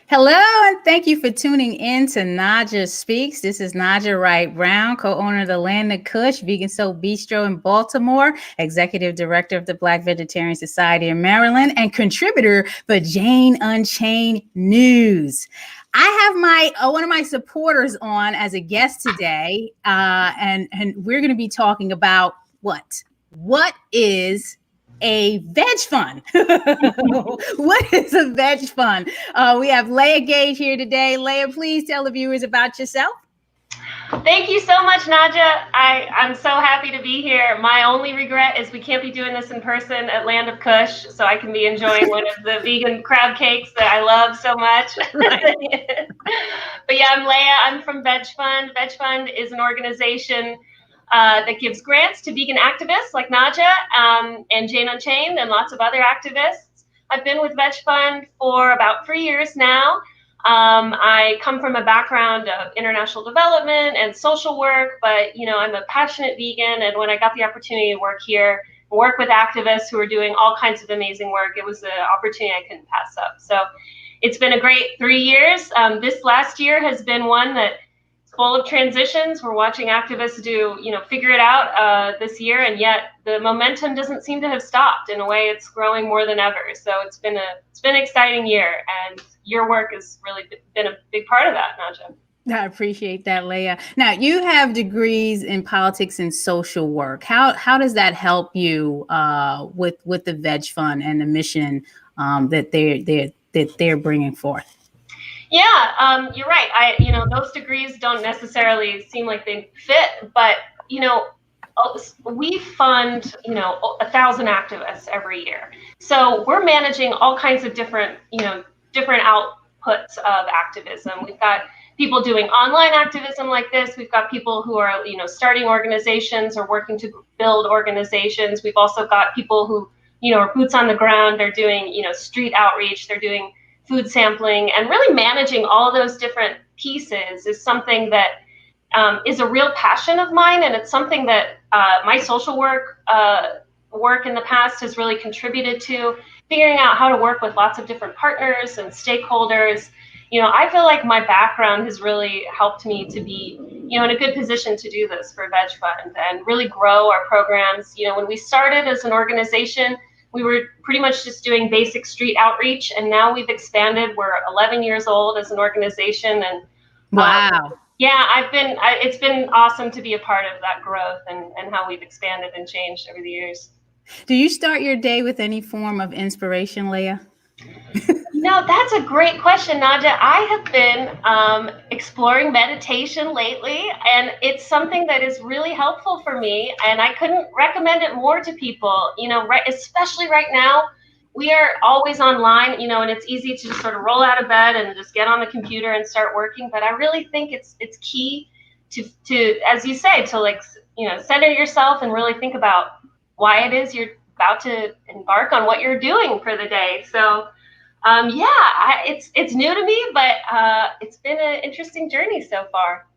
Hello, and thank you for tuning in to Naijha Speaks. This is Naijha Wright Brown, co-owner of the Land of Kush Vegan Soul Bistro in Baltimore, executive director of the Black Vegetarian Society in Maryland, and contributor for Jane Unchained News. I have one of my supporters on as a guest today, and we're going to be talking about what is a veg fund. What is a veg fund? We have Leah Gage here today. Leah, please tell the viewers about yourself. Thank you so much, Naijha. I'm so happy to be here. My only regret is we can't be doing this in person at Land of Kush, so I can be enjoying one of the vegan crab cakes that I love so much. Right. But yeah, I'm Leah. I'm from VegFund. VegFund is an organization that gives grants to vegan activists like Naijha and Jane Unchained and lots of other activists. I've been with VegFund for about 3 years now. I come from a background of international development and social work, but I'm a passionate vegan, and when I got the opportunity to work here, work with activists who are doing all kinds of amazing work, it was an opportunity I couldn't pass up. So it's been a great 3 years. This last year has been one that full of transitions. We're watching activists figure it out this year, and yet the momentum doesn't seem to have stopped. In a way, it's growing more than ever. So it's been an exciting year, and your work has really been a big part of that, Naijha. I appreciate that, Leah. Now, you have degrees in politics and social work. How does that help you with the Veg Fund and the mission that they're bringing forth? Yeah, you're right. Those degrees don't necessarily seem like they fit, but we fund 1,000 activists every year. So we're managing all kinds of different outputs of activism. We've got people doing online activism like this. We've got people who are starting organizations or working to build organizations. We've also got people who are boots on the ground. They're doing street outreach. They're doing food sampling, and really managing all those different pieces is something that is a real passion of mine, and it's something that my social work in the past has really contributed to, figuring out how to work with lots of different partners and stakeholders. I feel like my background has really helped me to be in a good position to do this for VegFund and really grow our programs. When we started as an organization, we were pretty much just doing basic street outreach, and now we've expanded. We're 11 years old as an organization, and wow. It's been awesome to be a part of that growth and how we've expanded and changed over the years. Do you start your day with any form of inspiration, Leah? That's a great question, Naijha. I have been exploring meditation lately, and it's something that is really helpful for me, and I couldn't recommend it more to people, especially right now. We are always online, and it's easy to just sort of roll out of bed and just get on the computer and start working, but I really think it's key to, as you say, to center yourself and really think about why it is you're about to embark on what you're doing for the day. So it's new to me, but it's been an interesting journey so far.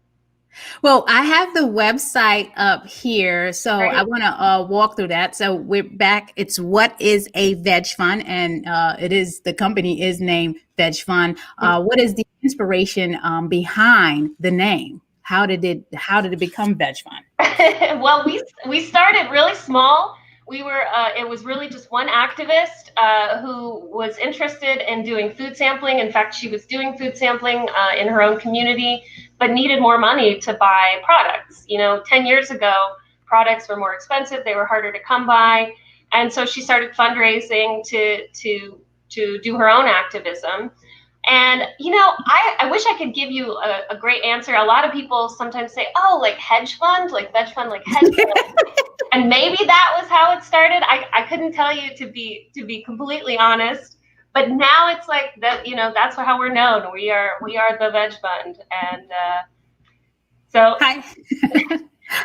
Well, I have the website up here, so right. I want to walk through that. So we're back. It's What Is A Vegfund, and the company is named VegFund. What is the inspiration behind the name? How did it become VegFund? Well, we started really small. It was really just one activist who was interested in doing food sampling. In fact, she was doing food sampling in her own community, but needed more money to buy products. 10 years ago, products were more expensive. They were harder to come by. And so she started fundraising to do her own activism. And, I wish I could give you a great answer. A lot of people sometimes say, oh, like hedge fund, like veg fund, like hedge fund. And maybe that was how it started. I couldn't tell you, to be completely honest. But now it's like that, that's how we're known. We are the Veg Fund. And so hi.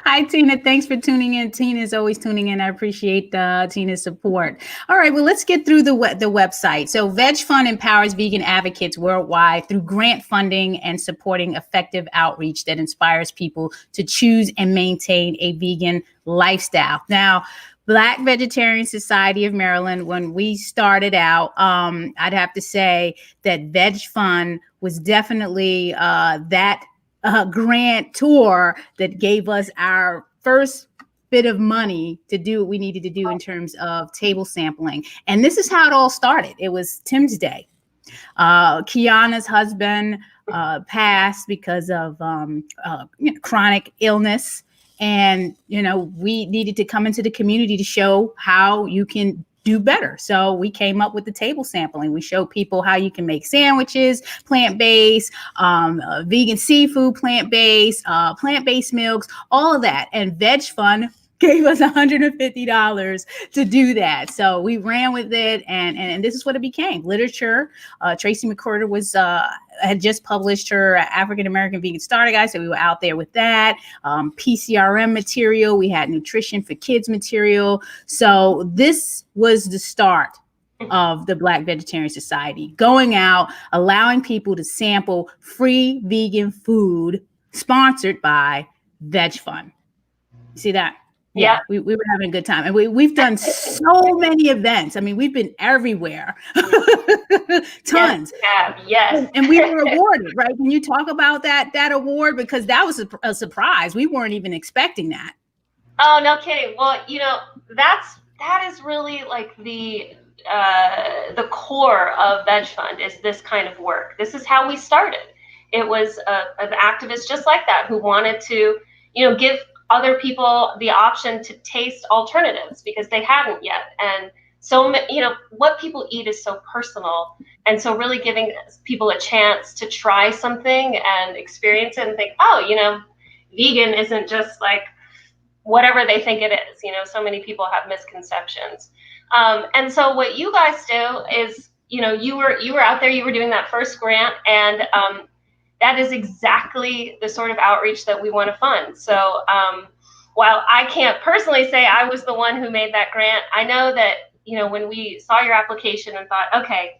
Hi, Tina. Thanks for tuning in. Tina is always tuning in. I appreciate Tina's support. All right, well, let's get through the website. So VegFund empowers vegan advocates worldwide through grant funding and supporting effective outreach that inspires people to choose and maintain a vegan lifestyle. Now, Black Vegetarian Society of Maryland, when we started out, I'd have to say that VegFund was definitely that grantor that gave us our first bit of money to do what we needed to do in terms of table sampling. And this is how it all started. It was Tim's Day. Kiana's husband passed because of chronic illness. And, we needed to come into the community to show how you can do better. So we came up with the table sampling. We showed people how you can make sandwiches, plant-based, vegan seafood, plant-based milks, all of that. And VegFund gave us $150 to do that. So we ran with it, and this is what it became. Literature. Tracy McCorder had just published her African American Vegan Starter Guide, so we were out there with that. PCRM material. We had nutrition for kids material. So this was the start of the Black Vegetarian Society, going out, allowing people to sample free vegan food sponsored by VegFund. See that? Yeah, we were having a good time. And we've done so many events. I mean, we've been everywhere. Tons. Yes. And we were awarded, right? Can you talk about that award? Because that was a surprise. We weren't even expecting that. Oh, no kidding. Well, that is really like the core of VegFund is this kind of work. This is how we started. It was an activist just like that who wanted to, give other people the option to taste alternatives because they hadn't yet. And so, what people eat is so personal. And so really giving people a chance to try something and experience it and think, oh, vegan isn't just like whatever they think it is. So many people have misconceptions. And so what you guys do is, you were out there, you were doing that first grant, and that is exactly the sort of outreach that we want to fund. So while I can't personally say I was the one who made that grant, I know that, when we saw your application and thought, okay,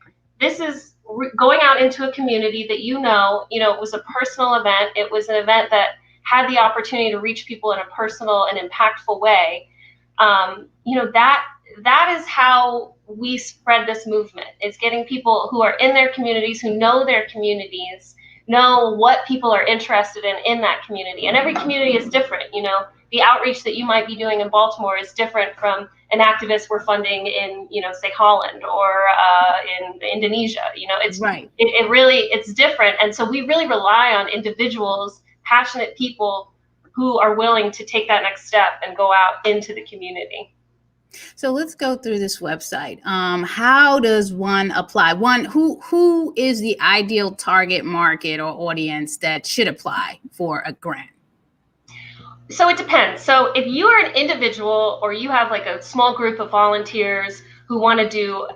this is going out into a community that, it was a personal event. It was an event that had the opportunity to reach people in a personal and impactful way. That is how we spread this movement, is getting people who are in their communities, who know their communities, know what people are interested in that community. And every community is different. The outreach that you might be doing in Baltimore is different from an activist we're funding in, say Holland or in Indonesia. It's right. It's different. And so we really rely on individuals, passionate people who are willing to take that next step and go out into the community. So let's go through this website. How does one apply? Who is the ideal target market or audience that should apply for a grant? So it depends. So if you are an individual or you have like a small group of volunteers who want to do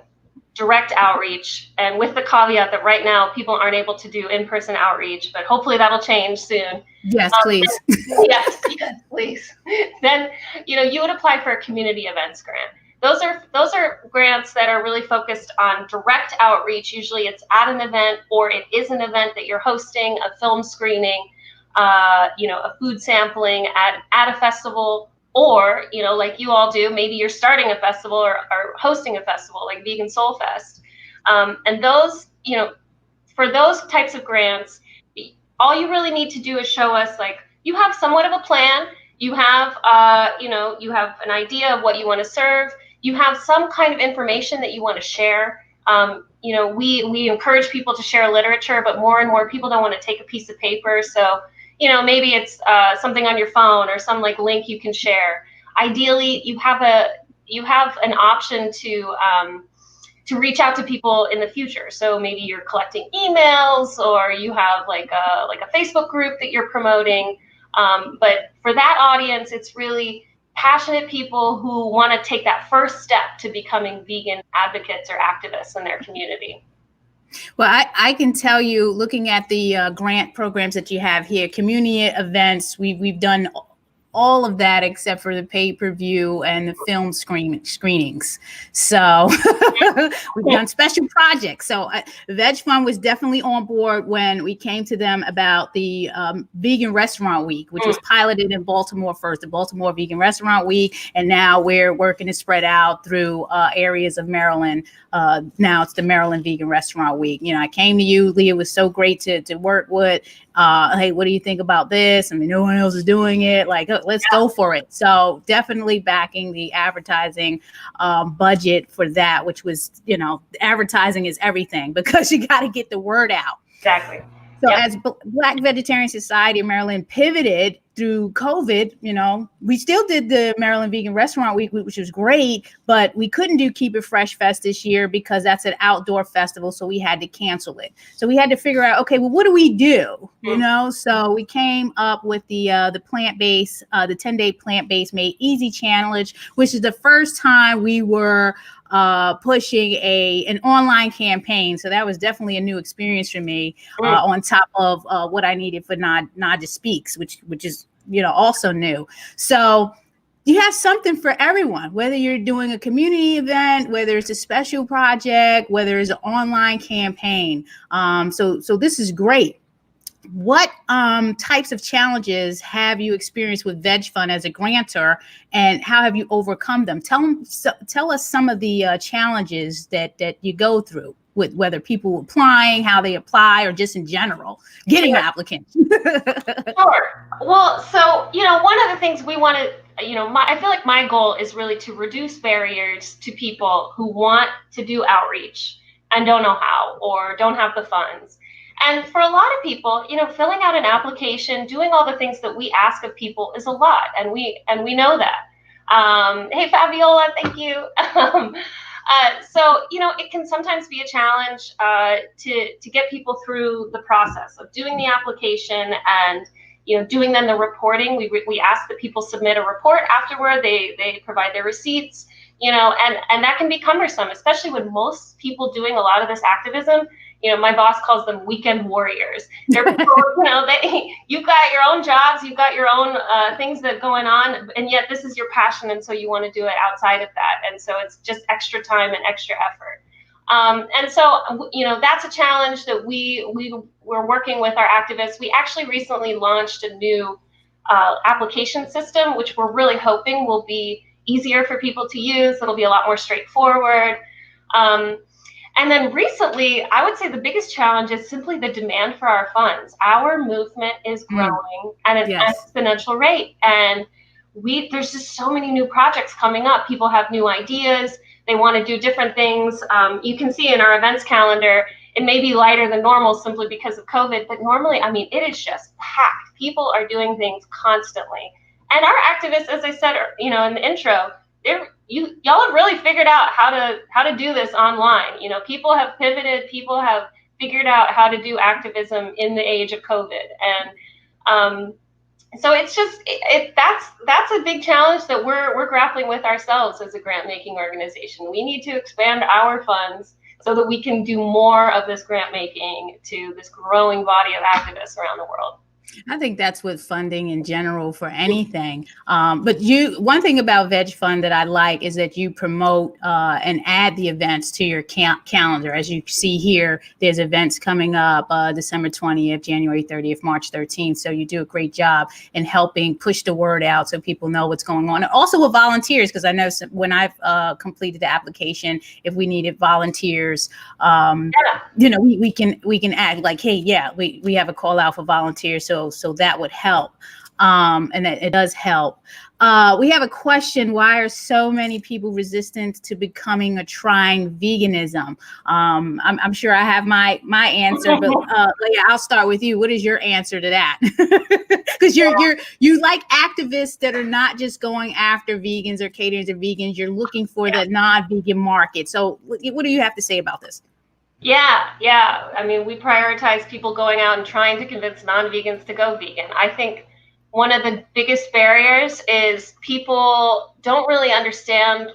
direct outreach, and with the caveat that right now people aren't able to do in-person outreach, but hopefully that'll change soon. Yes, please. Yes, please. Then, you would apply for a community events grant. Those are grants that are really focused on direct outreach. Usually it's at an event, or it is an event that you're hosting, a film screening, a food sampling at a festival, or, like you all do, maybe you're starting a festival or hosting a festival like Vegan Soul Fest. And those, for those types of grants, all you really need to do is show us, like, you have somewhat of a plan. You have, you have an idea of what you want to serve. You have some kind of information that you want to share. We encourage people to share literature, but more and more people don't want to take a piece of paper. So, maybe it's something on your phone or some like link you can share. Ideally, you have an option to reach out to people in the future. So maybe you're collecting emails, or you have like a Facebook group that you're promoting. But for that audience, it's really passionate people who want to take that first step to becoming vegan advocates or activists in their community. Well, I can tell you, looking at the grant programs that you have here, community events, we've done all of that except for the pay-per-view and the film screenings. So we've done special projects. So VegFund was definitely on board when we came to them about the Vegan Restaurant Week, which was piloted in Baltimore first, the Baltimore Vegan Restaurant Week, and now we're working to spread out through areas of Maryland. Now it's the Maryland Vegan Restaurant Week. You know, I came to you, Leah was so great to work with. Hey, what do you think about this? I mean, no one else is doing it. Like, let's go for it. So definitely backing the advertising budget for that, which was, you know, advertising is everything because you got to get the word out. Exactly. So as Black Vegetarian Society of Maryland pivoted through COVID, you know, we still did the Maryland Vegan Restaurant Week, which was great, but we couldn't do Keep It Fresh Fest this year because that's an outdoor festival. So we had to cancel it. So we had to figure out, okay, well, what do we do? You know, so we came up with the plant-based, the 10-day plant-based Made Easy Challenge, which is the first time we were pushing an online campaign. So that was definitely a new experience for me, on top of what I needed for Naijha Speaks, which is, you know, also new. So you have something for everyone, whether you're doing a community event, whether it's a special project, whether it's an online campaign. So this is great. What types of challenges have you experienced with VegFund as a grantor, and how have you overcome them? Tell us some of the challenges that you go through with whether people applying, how they apply, or just in general getting applicants. Sure. Well, so, you know, one of the things we want to, you know, I feel like my goal is really to reduce barriers to people who want to do outreach and don't know how or don't have the funds. And for a lot of people, you know, filling out an application, doing all the things that we ask of people is a lot, and we know that. Hey, Fabiola, thank you. So, you know, it can sometimes be a challenge to get people through the process of doing the application and, you know, doing then the reporting. We ask that people submit a report afterward. They provide their receipts, you know, and that can be cumbersome, especially when most people doing a lot of this activism, you know, my boss calls them weekend warriors. They're people, you know, you've got your own jobs, you've got your own things that are going on, and yet this is your passion, and so you want to do it outside of that, and so it's just extra time and extra effort. And so, you know, that's a challenge that we're working with our activists. We actually recently launched a new application system, which we're really hoping will be easier for people to use. It'll be a lot more straightforward. And then recently, I would say the biggest challenge is simply the demand for our funds. Our movement is growing at an exponential rate. And there's just so many new projects coming up. People have new ideas. They want to do different things. You can see in our events calendar, it may be lighter than normal simply because of COVID. But normally, I mean, it is just packed. People are doing things constantly. And our activists, as I said, you know, in the intro, y'all have really figured out how to do this online. You know, people have pivoted, people have figured out how to do activism in the age of COVID. And so it's just that's a big challenge that we're grappling with ourselves as a grant making organization. We need to expand our funds so that we can do more of this grant making to this growing body of activists around the world. I think that's with funding in general for anything. But one thing about VegFund that I like is that you promote and add the events to your calendar. As you see here, there's events coming up December 20th, January 30th, March 13th. So you do a great job in helping push the word out so people know what's going on. And also with volunteers, because I know when I've completed the application, if we needed volunteers, you know, we can add like, hey, yeah, we have a call out for volunteers. So that would help. And it does help. We have a question. Why are so many people resistant to becoming or trying veganism? I'm sure I have my answer, but Leah, I'll start with you. What is your answer to that? Because you like activists that are not just going after vegans or catering to vegans. You're looking for the non-vegan market. So what do you have to say about this? Yeah. I mean, we prioritize people going out and trying to convince non-vegans to go vegan. I think one of the biggest barriers is people don't really understand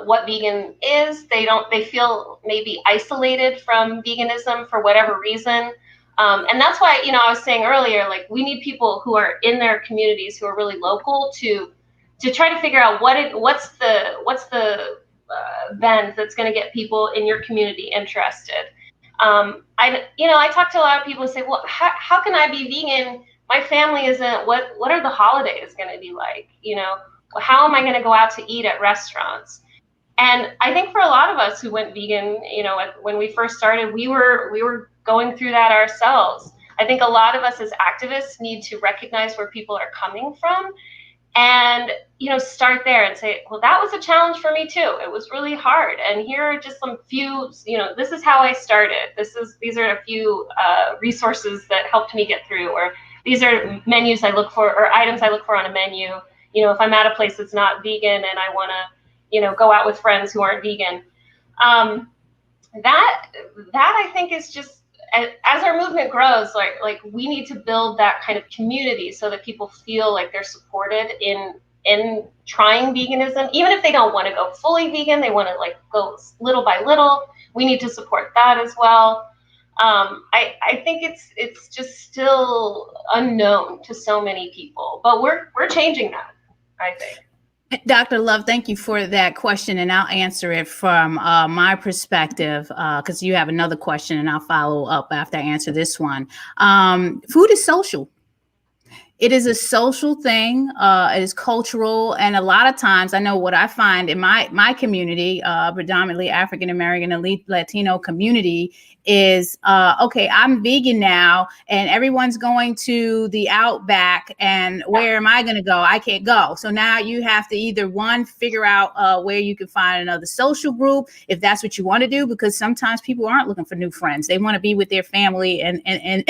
what vegan is. They feel maybe isolated from veganism for whatever reason. And that's why, I was saying earlier, like, we need people who are in their communities, who are really local, to try to figure out what's the bend that's going to get people in your community interested. I talk to a lot of people who say, well, how can I be vegan? My family isn't. What are the holidays going to be like? How am I going to go out to eat at restaurants? And I think for a lot of us who went vegan, when we first started, we were going through that ourselves. I think a lot of us as activists need to recognize where people are coming from, and start there and say, well, that was a challenge for me too. It was really hard, and here are just some few, this is how I started. These are a few resources that helped me get through, or these are menus I look for, or items I look for on a menu. If I'm at a place that's not vegan and I want to go out with friends who aren't vegan. That I think is just, as our movement grows, like we need to build that kind of community so that people feel like they're supported in trying veganism. Even if they don't want to go fully vegan, they want to go little by little. We need to support that as well. I think it's just still unknown to so many people, but we're changing that, I think. Dr. Love, thank you for that question, and I'll answer it from my perspective, because you have another question, and I'll follow up after I answer this one. Food is social. It is a social thing. It is cultural, and a lot of times, I know what I find in my community, predominantly African American, elite Latino community, is okay, I'm vegan now, and everyone's going to the Outback, and where am I going to go? I can't go. So now you have to either figure out where you can find another social group, if that's what you want to do, because sometimes people aren't looking for new friends. They want to be with their family and and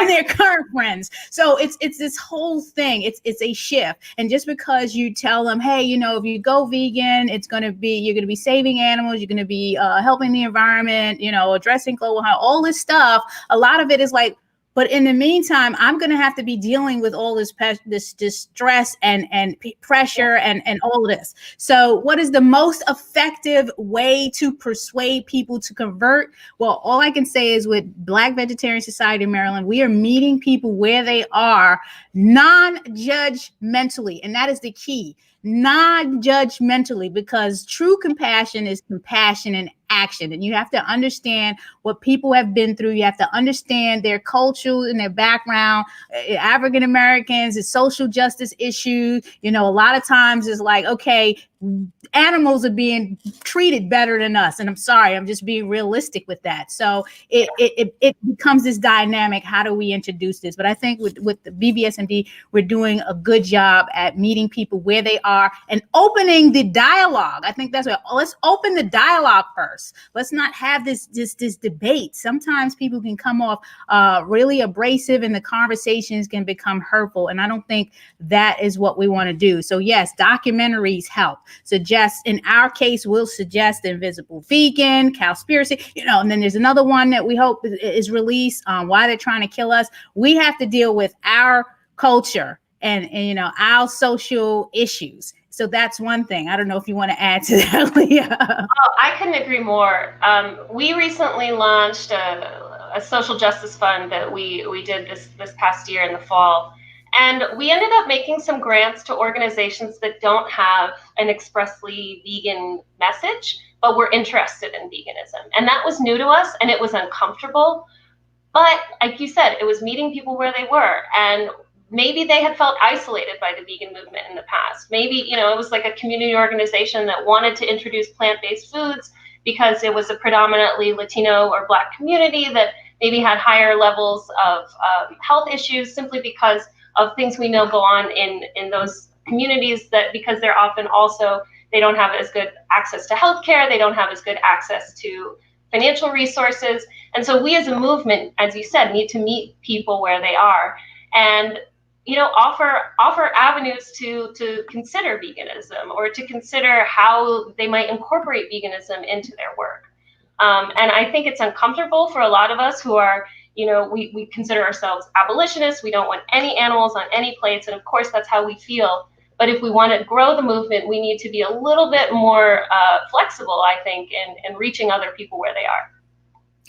their current friends. So it's this whole thing. It's a shift. And just because you tell them, hey, if you go vegan, you're going to be saving animals, you're going to be helping the environment, addressing global health, all this stuff. A lot of it is like, but in the meantime, I'm going to have to be dealing with all this stress and pressure and all of this. So what is the most effective way to persuade people to convert? Well, all I can say is with Black Vegetarian Society of Maryland, we are meeting people where they are, non-judgmentally. And that is the key. Non-judgmentally, because true compassion is compassion in action. And you have to understand what people have been through. You have to understand their culture and their background. African Americans, it's social justice issues. A lot of times it's like, okay, animals are being treated better than us. And I'm sorry, I'm just being realistic with that. So it becomes this dynamic. How do we introduce this? But I think with the BBSMD, we're doing a good job at meeting people where they are and opening the dialogue. I think that's what, let's open the dialogue first. Let's not have this debate. Sometimes people can come off really abrasive and the conversations can become hurtful. And I don't think that is what we want to do. So yes, documentaries help. In our case, we'll suggest Invisible Vegan, Cowspiracy, and then there's another one that we hope is released on why they're trying to kill us. We have to deal with our culture and our social issues. So that's one thing. I don't know if you want to add to that, Leah. Oh, I couldn't agree more. We recently launched a social justice fund that we did this past year in the fall. And we ended up making some grants to organizations that don't have an expressly vegan message, but were interested in veganism. And that was new to us, and it was uncomfortable. But like you said, it was meeting people where they were. And maybe they had felt isolated by the vegan movement in the past. Maybe, it was like a community organization that wanted to introduce plant-based foods because it was a predominantly Latino or Black community that maybe had higher levels of health issues, simply because of things we know go on in those communities, that because they're often also, they don't have as good access to healthcare, they don't have as good access to financial resources. And so we as a movement, as you said, need to meet people where they are and offer avenues to consider veganism, or to consider how they might incorporate veganism into their work. And I think it's uncomfortable for a lot of us who are, we consider ourselves abolitionists. We don't want any animals on any plates. And of course, that's how we feel. But if we want to grow the movement, we need to be a little bit more flexible, I think, in reaching other people where they are.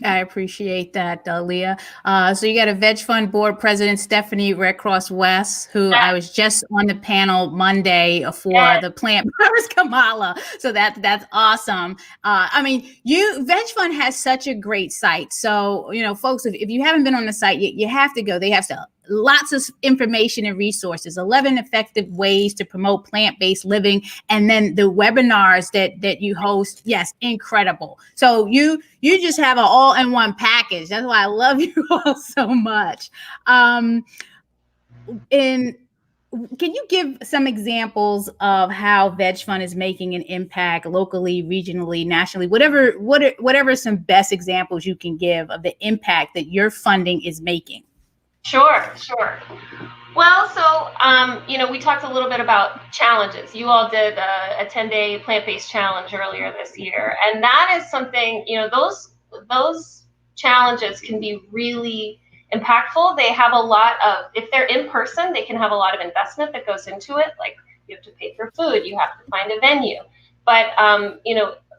I appreciate that, Leah. So you got a Veg Fund board president, Stephanie Red Cross West, who I was just on the panel Monday for the Plant Powers Kamala. So that's awesome. I mean, Veg Fund has such a great site. So, folks, if you haven't been on the site, you have to go. They have lots of information and resources, 11 effective ways to promote plant-based living. And then the webinars that you host. Yes, incredible. So you just have an all-in-one package. That's why I love you all so much. Can you give some examples of how Veg Fund is making an impact locally, regionally, nationally, whatever some best examples you can give of the impact that your funding is making? Sure. Well, so, we talked a little bit about challenges. You all did a 10-day plant-based challenge earlier this year. And that is something, those challenges can be really impactful. They have a lot of, if they're in person, they can have a lot of investment that goes into it. Like you have to pay for food, you have to find a venue. But,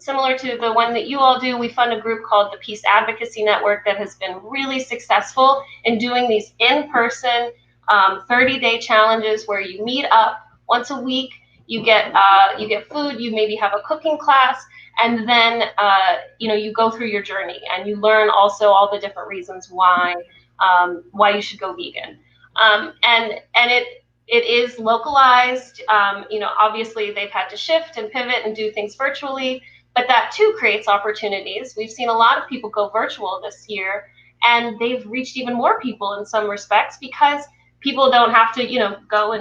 similar to the one that you all do, we fund a group called the Peace Advocacy Network that has been really successful in doing these in-person 30-day challenges where you meet up once a week, you get food, you maybe have a cooking class, and then you go through your journey and you learn also all the different reasons why you should go vegan. And it is localized. Obviously they've had to shift and pivot and do things virtually, but that too creates opportunities. We've seen a lot of people go virtual this year, and they've reached even more people in some respects because people don't have to, go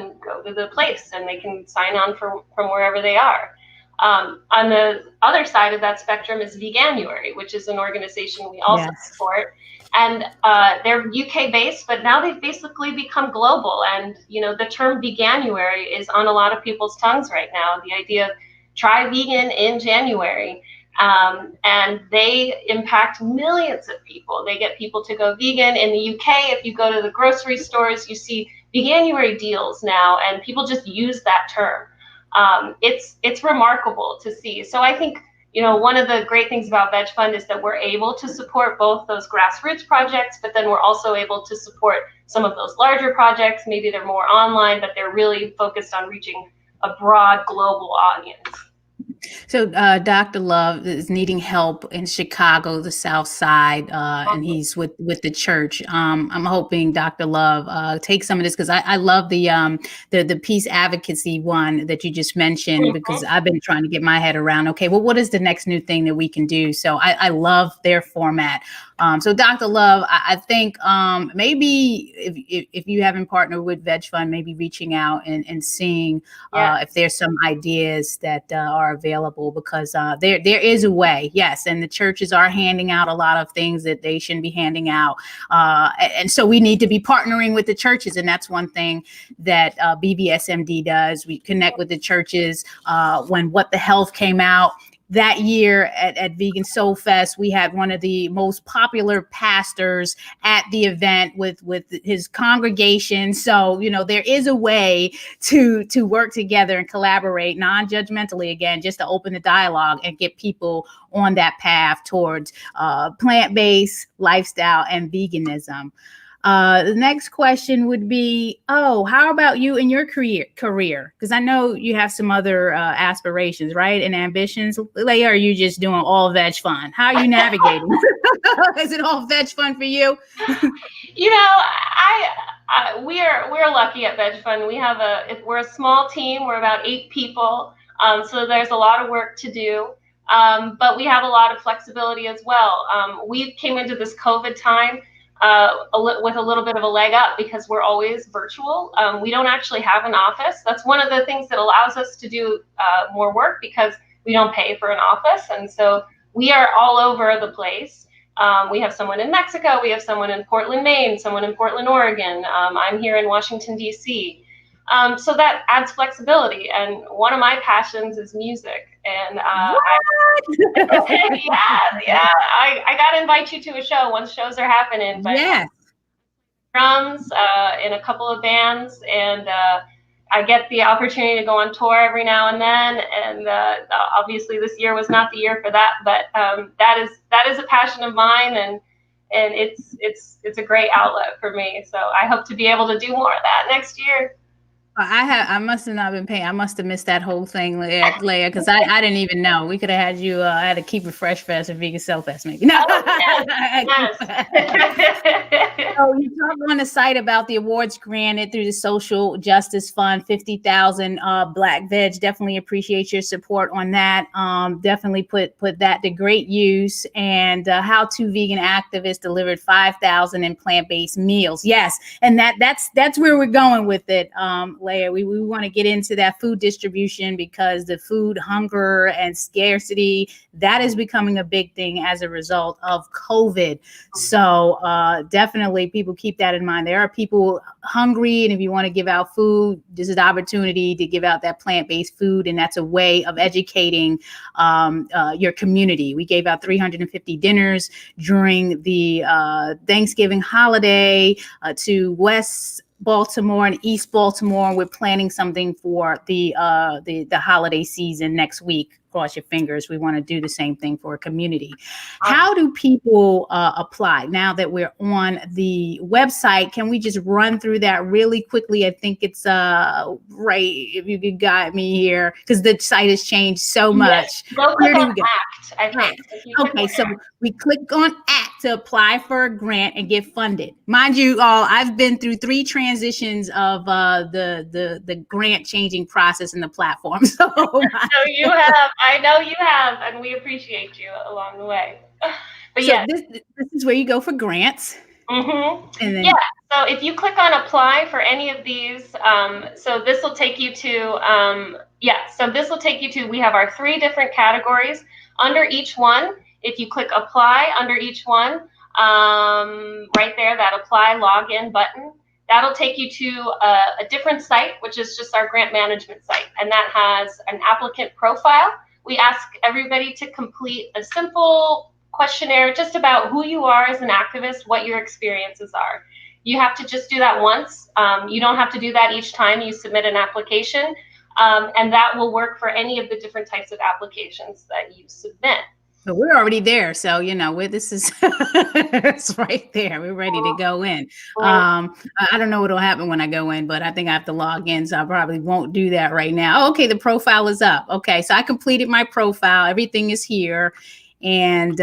to the place, and they can sign on from wherever they are. On the other side of that spectrum is Veganuary, which is an organization we also support. And they're UK based, but now they've basically become global. And, the term Veganuary is on a lot of people's tongues right now. The idea of try vegan in January. And they impact millions of people. They get people to go vegan. In the UK, if you go to the grocery stores, you see Veganuary deals now, and people just use that term. It's remarkable to see. So I think, one of the great things about Veg Fund is that we're able to support both those grassroots projects, but then we're also able to support some of those larger projects. Maybe they're more online, but they're really focused on reaching a broad global audience. So Dr. Love is needing help in Chicago, the South Side, and he's with the church. I'm hoping Dr. Love takes some of this, because I love the peace advocacy one that you just mentioned, because I've been trying to get my head around, okay, well, what is the next new thing that we can do? So I love their format. So Dr. Love, I think maybe if you haven't partnered with Veg Fund, maybe reaching out and seeing if there's some ideas that are available, because there is a way, yes, and the churches are handing out a lot of things that they shouldn't be handing out, and so we need to be partnering with the churches, and that's one thing that BBSMD does. We connect with the churches. When What the Health came out that year at Vegan Soul Fest, we had one of the most popular pastors at the event with his congregation. So, there is a way to work together and collaborate non-judgmentally, again, just to open the dialogue and get people on that path towards plant-based lifestyle and veganism. The next question would be, how about you in your career? Because I know you have some other aspirations, right? And ambitions. Leah, are you just doing all Veg Fund? How are you navigating? Is it all Veg Fund for you? We're lucky at Veg Fund. We're a small team. We're about 8 people. So there's a lot of work to do. But we have a lot of flexibility as well. We came into this COVID time with a little bit of a leg up, because we're always virtual. We don't actually have an office. That's one of the things that allows us to do more work, because we don't pay for an office. And so we are all over the place. We have someone in Mexico. We have someone in Portland, Maine, someone in Portland, Oregon. I'm here in Washington, D.C. So that adds flexibility. And one of my passions is music. And I got to invite you to a show once shows are happening. But drums in a couple of bands, and I get the opportunity to go on tour every now and then, and obviously this year was not the year for that, but that is a passion of mine, and it's a great outlet for me. So I hope to be able to do more of that next year. I must have not been paying. I must have missed that whole thing, Leah, because I didn't even know. We could have had you at a Keep It Fresh Fest or Vegan Self Fest, maybe. No. Oh, yes. So you talked on the site about the awards granted through the Social Justice Fund, 50,000 Black Veg. Definitely appreciate your support on that. Definitely put that to great use. And How to Vegan Activists delivered 5,000 in plant-based meals. Yes, and that's where we're going with it. Leah, we want to get into that food distribution, because the food hunger and scarcity, that is becoming a big thing as a result of COVID. So definitely people keep that in mind. There are people hungry, and if you want to give out food, this is the opportunity to give out that plant-based food, and that's a way of educating your community. We gave out 350 dinners during the Thanksgiving holiday to West Baltimore and East Baltimore. We're planning something for the holiday season next week. Cross your fingers. We want to do the same thing for a community. How do people apply? Now that we're on the website, can we just run through that really quickly? I think it's right, if you could guide me here, because the site has changed so much. Yes. Go click on ACT, I think. Okay, so we click on ACT to apply for a grant and get funded. Mind you, all, I've been through 3 transitions of the grant changing process in the platform. So you have. I know you have, and we appreciate you along the way. But so yeah, this is where you go for grants. Mm-hmm. And then, yeah. So if you click on apply for any of these, so this will take you to, so this will take you to, we have our 3 different categories. Under each one, if you click apply under each one, right there, that apply login button, that'll take you to a different site, which is just our grant management site. And that has an applicant profile. We ask everybody to complete a simple questionnaire just about who you are as an activist, what your experiences are. You have to just do that once. You don't have to do that each time you submit an application. And that will work for any of the different types of applications that you submit. But we're already there. So, this is it's right there. We're ready to go in. I don't know what'll happen when I go in, but I think I have to log in. So I probably won't do that right now. Okay, the profile is up. Okay, so I completed my profile. Everything is here. And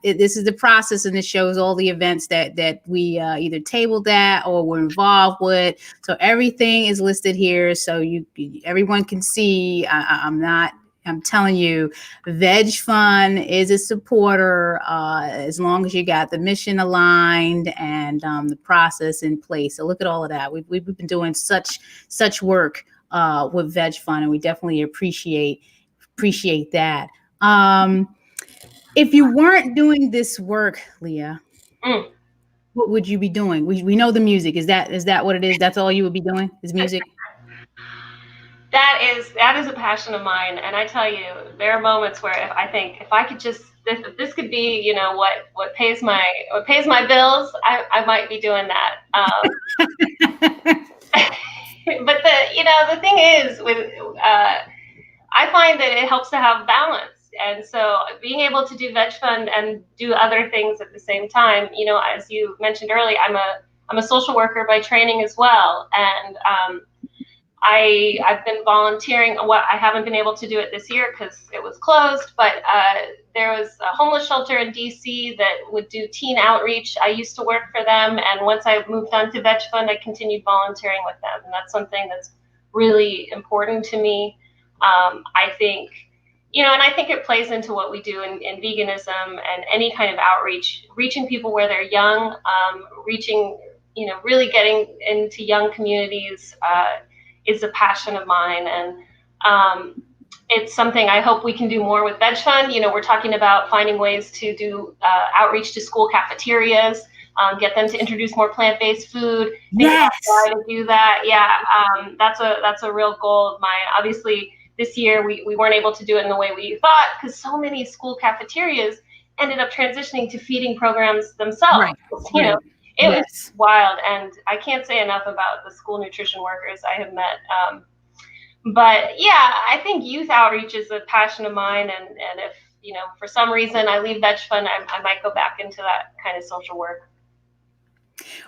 this is the process, and it shows all the events that we either tabled at or were involved with. So everything is listed here, so everyone can see. I'm telling you, Vegfund is a supporter as long as you got the mission aligned and the process in place. So look at all of that. We've been doing such work with Vegfund, and we definitely appreciate that. If you weren't doing this work, Leah, what would you be doing? We know the music. Is that what it is? That's all you would be doing, is music? That is a passion of mine, and I tell you, there are moments where I think if I could just, if this could be, what pays my bills, I might be doing that. But the thing is, I find that it helps to have balance, and so being able to do Vegfund and do other things at the same time, as you mentioned earlier, I'm a social worker by training as well, and I've been volunteering. I haven't been able to do it this year because it was closed, but there was a homeless shelter in DC that would do teen outreach. I used to work for them, and once I moved on to Vegfund, I continued volunteering with them, and that's something that's really important to me. I think, and I think it plays into what we do in veganism and any kind of outreach, reaching people where they're young, really getting into young communities, is a passion of mine, and it's something I hope we can do more with Vegfund. We're talking about finding ways to do outreach to school cafeterias, get them to introduce more plant-based food. Yes. Try to do that. Yeah, that's a real goal of mine. Obviously, this year we weren't able to do it in the way we thought because so many school cafeterias ended up transitioning to feeding programs themselves. Right. It was Yes. wild, and I can't say enough about the school nutrition workers I have met. But yeah, I think youth outreach is a passion of mine, and if for some reason I leave VegFund, I might go back into that kind of social work.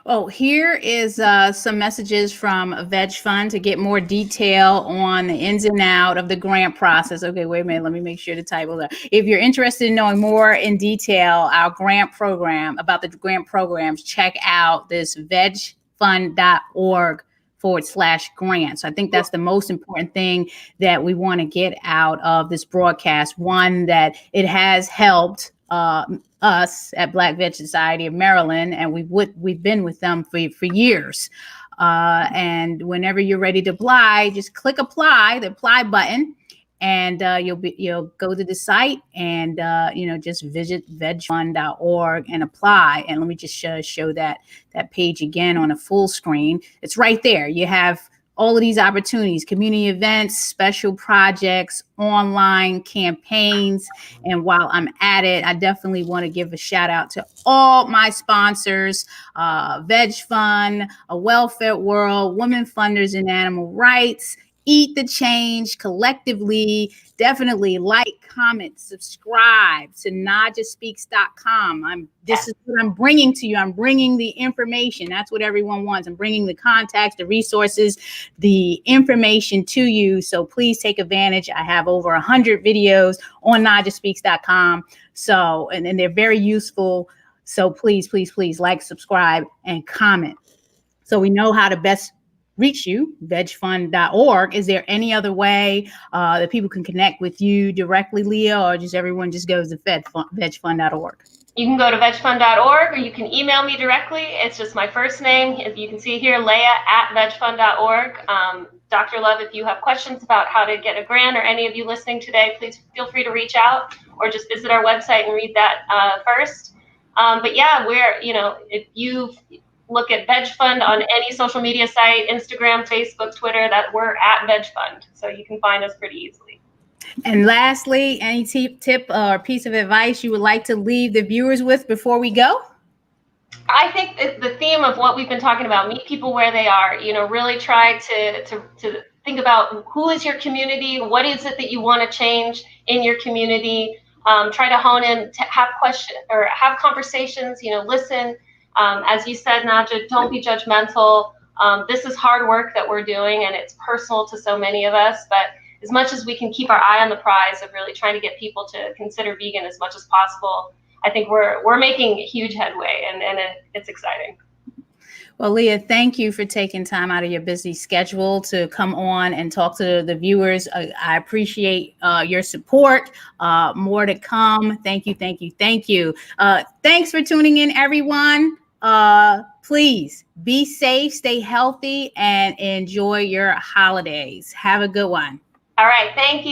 Oh, here is some messages from VegFund to get more detail on the ins and out of the grant process. Okay, wait a minute. Let me make sure the typos are. If you're interested in knowing more in detail our grant program, about the grant programs, check out this vegfund.org/grant. So I think that's the most important thing that we want to get out of this broadcast. One, that it has helped us at Black Veg Society of Maryland, and we've been with them for years. And whenever you're ready to apply, just click apply, the apply button, and you'll go to the site and just visit vegfund.org and apply. And let me just show that page again on a full screen. It's right there. You have all of these opportunities: community events, special projects, online campaigns. And while I'm at it, I definitely want to give a shout out to all my sponsors: VegFund, A Welfare World, Women Funders in Animal Rights, Eat the Change, collectively. Definitely like, comment, subscribe to NaijhaSpeaks.com. This is what I'm bringing to you. I'm bringing the information. That's what everyone wants. I'm bringing the contacts, the resources, the information to you. So please take advantage. I have over 100 videos on NaijhaSpeaks.com. So, and they're very useful. So please, please, please like, subscribe, and comment, so we know how to best reach you. Vegfund.org. Is there any other way that people can connect with you directly, Leah, or just everyone just goes to vegfund.org? You can go to vegfund.org, or you can email me directly. It's just my first name. If you can see here, Leah@vegfund.org. Dr. Love, if you have questions about how to get a grant, or any of you listening today, please feel free to reach out, or just visit our website and read that first. But yeah, if you look at VegFund on any social media site, Instagram, Facebook, Twitter, that we're at VegFund. So you can find us pretty easily. And lastly, any tip or piece of advice you would like to leave the viewers with before we go? I think the theme of what we've been talking about, meet people where they are, really try to think about who is your community, what is it that you want to change in your community, try to hone in, to have questions or have conversations, listen. As you said, Naijha, don't be judgmental. This is hard work that we're doing, and it's personal to so many of us, but as much as we can keep our eye on the prize of really trying to get people to consider vegan as much as possible, I think we're making huge headway, and it's exciting. Well, Leah, thank you for taking time out of your busy schedule to come on and talk to the viewers. I appreciate your support. More to come. Thank you, thank you, thank you. Thanks for tuning in, everyone. Please be safe, stay healthy, and enjoy your holidays. Have a good one. All right. Thank you.